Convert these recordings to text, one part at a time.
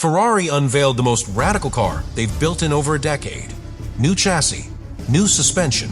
Ferrari unveiled the most radical car they've built in over a decade. New chassis, new suspension,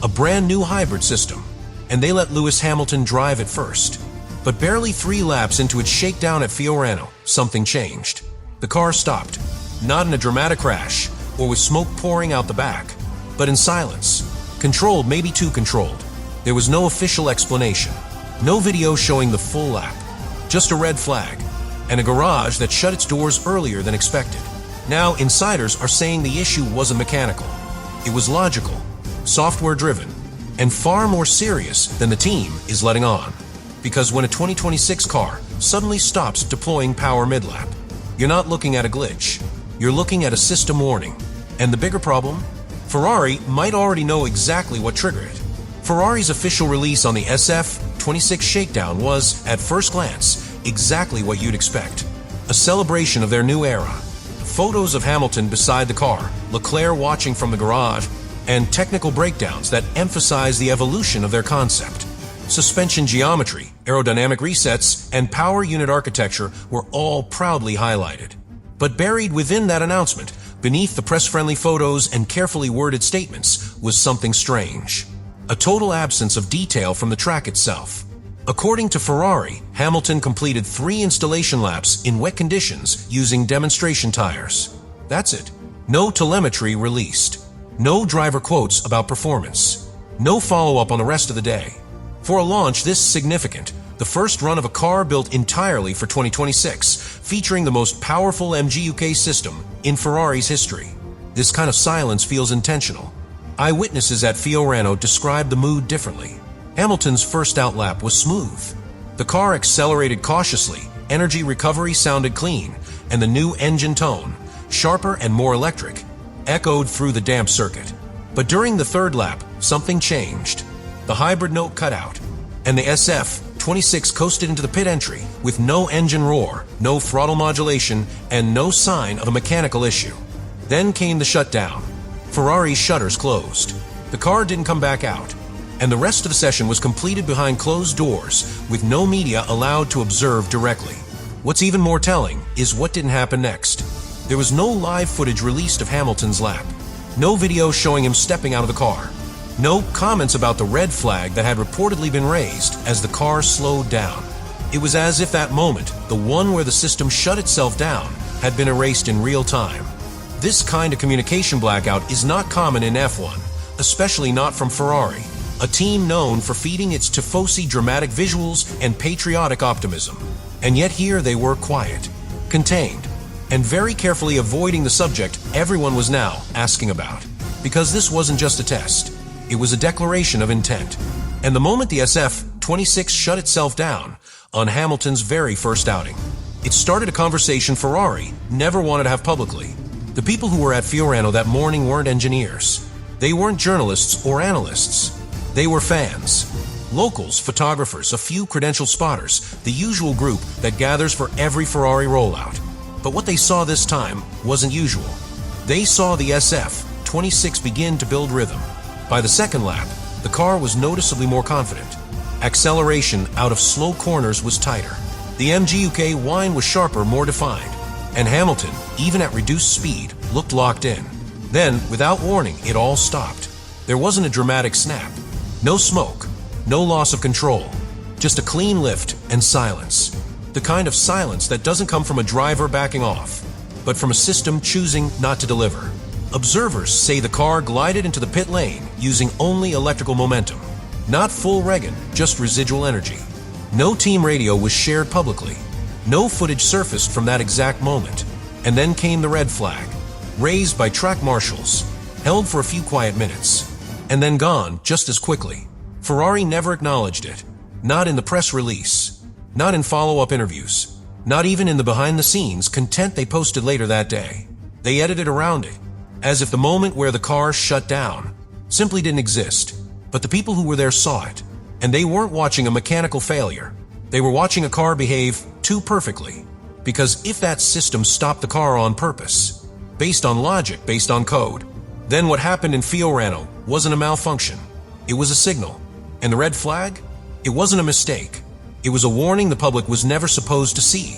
a brand new hybrid system, and they let Lewis Hamilton drive it first. But barely 3 laps into its shakedown at Fiorano, something changed. The car stopped, not in a dramatic crash or with smoke pouring out the back, but in silence. Controlled, maybe too controlled. There was no official explanation, no video showing the full lap, just a red flag, and a garage that shut its doors earlier than expected. Now, insiders are saying the issue wasn't mechanical. It was logical, software-driven, and far more serious than the team is letting on. Because when a 2026 car suddenly stops deploying power mid-lap, you're not looking at a glitch. You're looking at a system warning. And the bigger problem? Ferrari might already know exactly what triggered it. Ferrari's official release on the SF-26 shakedown was, at first glance, exactly what you'd expect. A celebration of their new era. Photos of Hamilton beside the car, Leclerc watching from the garage, and technical breakdowns that emphasize the evolution of their concept. Suspension geometry, aerodynamic resets, and power unit architecture were all proudly highlighted. But buried within that announcement, beneath the press-friendly photos and carefully worded statements, was something strange. A total absence of detail from the track itself. According to Ferrari, Hamilton completed 3 installation laps in wet conditions using demonstration tires. That's it. No telemetry released. No driver quotes about performance. No follow-up on the rest of the day. For a launch this significant, the first run of a car built entirely for 2026, featuring the most powerful MGUK system in Ferrari's history. This kind of silence feels intentional. Eyewitnesses at Fiorano described the mood differently. Hamilton's first out lap was smooth. The car accelerated cautiously, energy recovery sounded clean, and the new engine tone, sharper and more electric, echoed through the damp circuit. But during the third lap, something changed. The hybrid note cut out, and the SF-26 coasted into the pit entry with no engine roar, no throttle modulation, and no sign of a mechanical issue. Then came the shutdown. Ferrari's shutters closed. The car didn't come back out, and the rest of the session was completed behind closed doors with no media allowed to observe directly. What's even more telling is what didn't happen next. There was no live footage released of Hamilton's lap, no video showing him stepping out of the car, no comments about the red flag that had reportedly been raised as the car slowed down. It was as if that moment, the one where the system shut itself down, had been erased in real time. This kind of communication blackout is not common in F1, especially not from Ferrari, a team known for feeding its Tifosi dramatic visuals and patriotic optimism. And yet here they were quiet, contained, and very carefully avoiding the subject everyone was now asking about. Because this wasn't just a test. It was a declaration of intent. And the moment the SF-26 shut itself down on Hamilton's very first outing, it started a conversation Ferrari never wanted to have publicly. The people who were at Fiorano that morning weren't engineers. They weren't journalists or analysts. They were fans. Locals, photographers, a few credentialed spotters, the usual group that gathers for every Ferrari rollout. But what they saw this time wasn't usual. They saw the SF-26 begin to build rhythm. By the second lap, the car was noticeably more confident. Acceleration out of slow corners was tighter. The MGUK whine was sharper, more defined. And Hamilton, even at reduced speed, looked locked in. Then, without warning, it all stopped. There wasn't a dramatic snap. No smoke. No loss of control. Just a clean lift and silence. The kind of silence that doesn't come from a driver backing off, but from a system choosing not to deliver. Observers say the car glided into the pit lane using only electrical momentum. Not full regen, just residual energy. No team radio was shared publicly. No footage surfaced from that exact moment. And then came the red flag, raised by track marshals, held for a few quiet minutes, and then gone just as quickly. Ferrari never acknowledged it. Not in the press release. Not in follow-up interviews. Not even in the behind-the-scenes content they posted later that day. They edited around it, as if the moment where the car shut down simply didn't exist. But the people who were there saw it, and they weren't watching a mechanical failure. They were watching a car behave too perfectly. Because if that system stopped the car on purpose, based on logic, based on code, then what happened in Fiorano wasn't a malfunction. It was a signal. And the red flag? It wasn't a mistake. It was a warning the public was never supposed to see.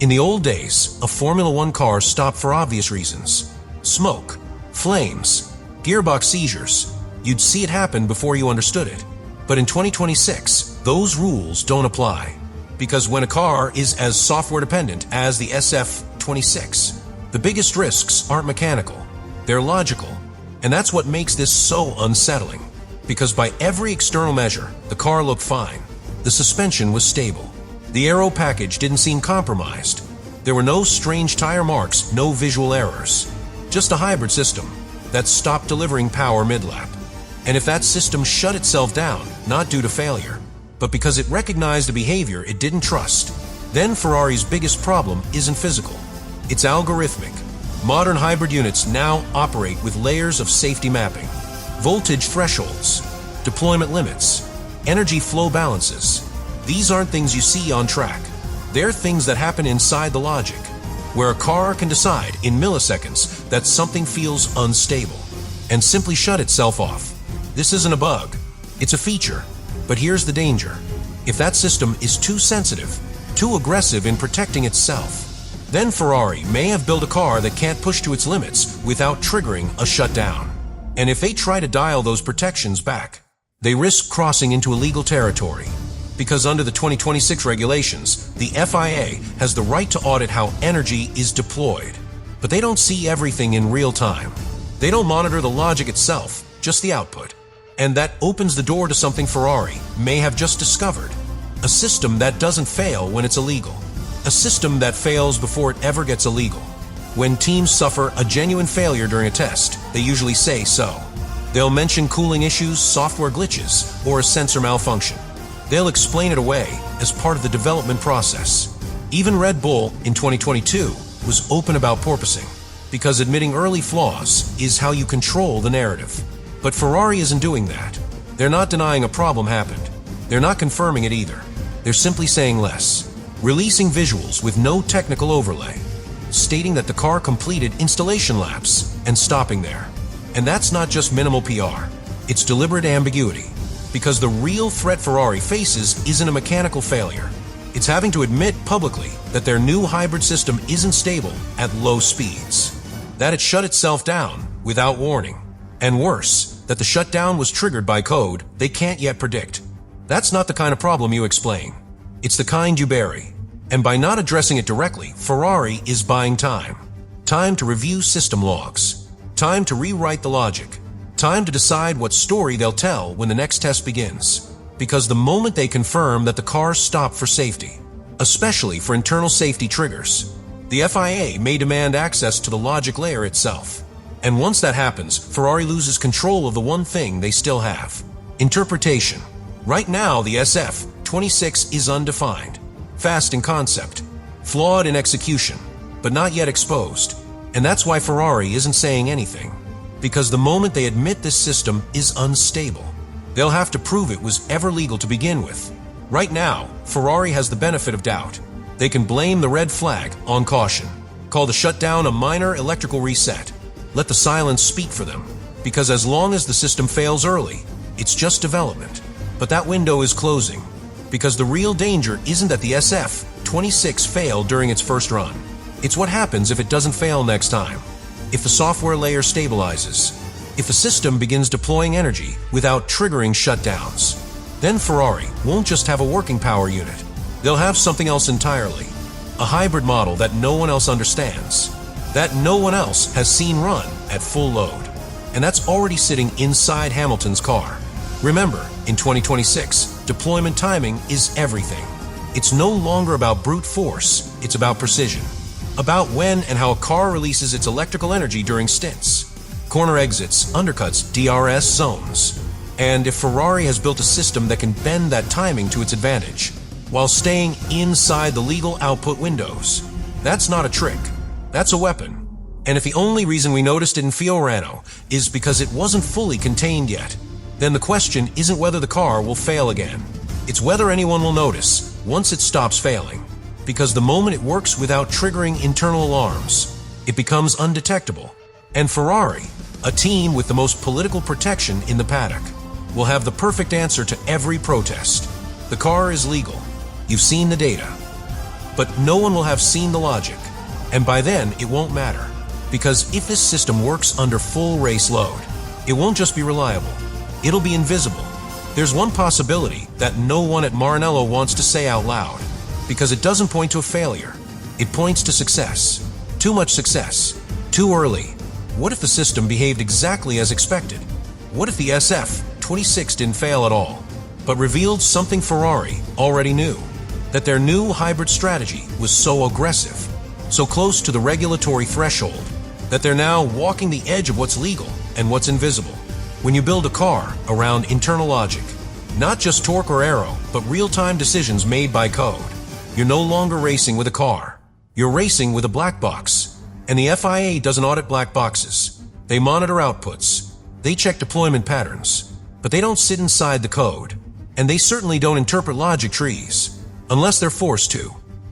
In the old days, a Formula One car stopped for obvious reasons. Smoke, flames, gearbox seizures. You'd see it happen before you understood it. But in 2026, those rules don't apply. Because when a car is as software dependent as the SF-26, the biggest risks aren't mechanical, they're logical. And that's what makes this so unsettling. Because by every external measure, the car looked fine. The suspension was stable. The aero package didn't seem compromised. There were no strange tire marks, no visual errors. Just a hybrid system that stopped delivering power mid-lap. And if that system shut itself down, not due to failure, but because it recognized a behavior it didn't trust, then Ferrari's biggest problem isn't physical. It's algorithmic. Modern hybrid units now operate with layers of safety mapping, voltage thresholds, deployment limits, energy flow balances. These aren't things you see on track. They're things that happen inside the logic, where a car can decide in milliseconds that something feels unstable and simply shut itself off. This isn't a bug, it's a feature. But here's the danger. If that system is too sensitive, too aggressive in protecting itself, then Ferrari may have built a car that can't push to its limits without triggering a shutdown. And if they try to dial those protections back, they risk crossing into illegal territory. Because under the 2026 regulations, the FIA has the right to audit how energy is deployed. But they don't see everything in real time. They don't monitor the logic itself, just the output. And that opens the door to something Ferrari may have just discovered. A system that doesn't fail when it's illegal. A system that fails before it ever gets illegal. When teams suffer a genuine failure during a test, they usually say so. They'll mention cooling issues, software glitches, or a sensor malfunction. They'll explain it away as part of the development process. Even Red Bull in 2022 was open about porpoising, because admitting early flaws is how you control the narrative. But Ferrari isn't doing that. They're not denying a problem happened. They're not confirming it either. They're simply saying less. Releasing visuals with no technical overlay, stating that the car completed installation laps and stopping there. And that's not just minimal PR. It's deliberate ambiguity. Because the real threat Ferrari faces isn't a mechanical failure. It's having to admit publicly that their new hybrid system isn't stable at low speeds. That it shut itself down without warning. And worse, that the shutdown was triggered by code they can't yet predict. That's not the kind of problem you explain. It's the kind you bury. And by not addressing it directly, Ferrari is buying time. Time to review system logs. Time to rewrite the logic. Time to decide what story they'll tell when the next test begins. Because the moment they confirm that the cars stopped for safety, especially for internal safety triggers, the FIA may demand access to the logic layer itself. And once that happens, Ferrari loses control of the one thing they still have: interpretation. Right now, the SF-26 is undefined, fast in concept, flawed in execution, but not yet exposed. And that's why Ferrari isn't saying anything. Because the moment they admit this system is unstable, they'll have to prove it was ever legal to begin with. Right now, Ferrari has the benefit of doubt. They can blame the red flag on caution, call the shutdown a minor electrical reset, let the silence speak for them. Because as long as the system fails early, it's just development. But that window is closing. Because the real danger isn't that the SF-26 failed during its first run. It's what happens if it doesn't fail next time. If the software layer stabilizes. If the system begins deploying energy without triggering shutdowns. Then Ferrari won't just have a working power unit. They'll have something else entirely. A hybrid model that no one else understands. That no one else has seen run at full load. And that's already sitting inside Hamilton's car. Remember, in 2026, deployment timing is everything. It's no longer about brute force, it's about precision. About when and how a car releases its electrical energy during stints, corner exits, undercuts, DRS zones. And if Ferrari has built a system that can bend that timing to its advantage, while staying inside the legal output windows, that's not a trick. That's a weapon. And if the only reason we noticed it in Fiorano is because it wasn't fully contained yet, then the question isn't whether the car will fail again. It's whether anyone will notice once it stops failing. Because the moment it works without triggering internal alarms, it becomes undetectable. And Ferrari, a team with the most political protection in the paddock, will have the perfect answer to every protest. The car is legal. You've seen the data. But no one will have seen the logic. And by then, it won't matter. Because if this system works under full race load, it won't just be reliable. It'll be invisible. There's one possibility that no one at Maranello wants to say out loud, because it doesn't point to a failure. It points to success. Too much success. Too early. What if the system behaved exactly as expected? What if the SF-26 didn't fail at all, but revealed something Ferrari already knew? That their new hybrid strategy was so aggressive, so close to the regulatory threshold, that they're now walking the edge of what's legal and what's invisible. When you build a car around internal logic, not just torque or aero, but real-time decisions made by code, you're no longer racing with a car. You're racing with a black box. And the FIA doesn't audit black boxes. They monitor outputs. They check deployment patterns. But they don't sit inside the code. And they certainly don't interpret logic trees, unless they're forced to,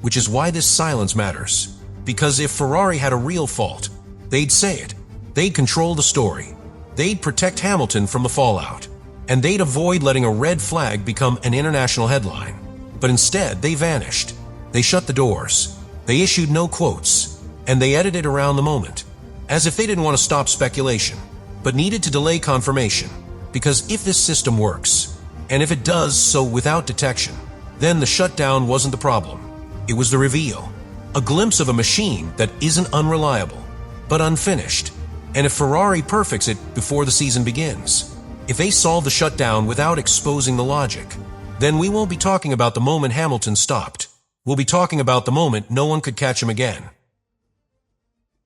which is why this silence matters. Because if Ferrari had a real fault, they'd say it. They'd control the story. They'd protect Hamilton from the fallout. And they'd avoid letting a red flag become an international headline. But instead, they vanished. They shut the doors. They issued no quotes. And they edited around the moment. As if they didn't want to stop speculation, but needed to delay confirmation. Because if this system works, and if it does so without detection, then the shutdown wasn't the problem. It was the reveal. A glimpse of a machine that isn't unreliable, but unfinished. And if Ferrari perfects it before the season begins, if they solve the shutdown without exposing the logic, then we won't be talking about the moment Hamilton stopped. We'll be talking about the moment no one could catch him again.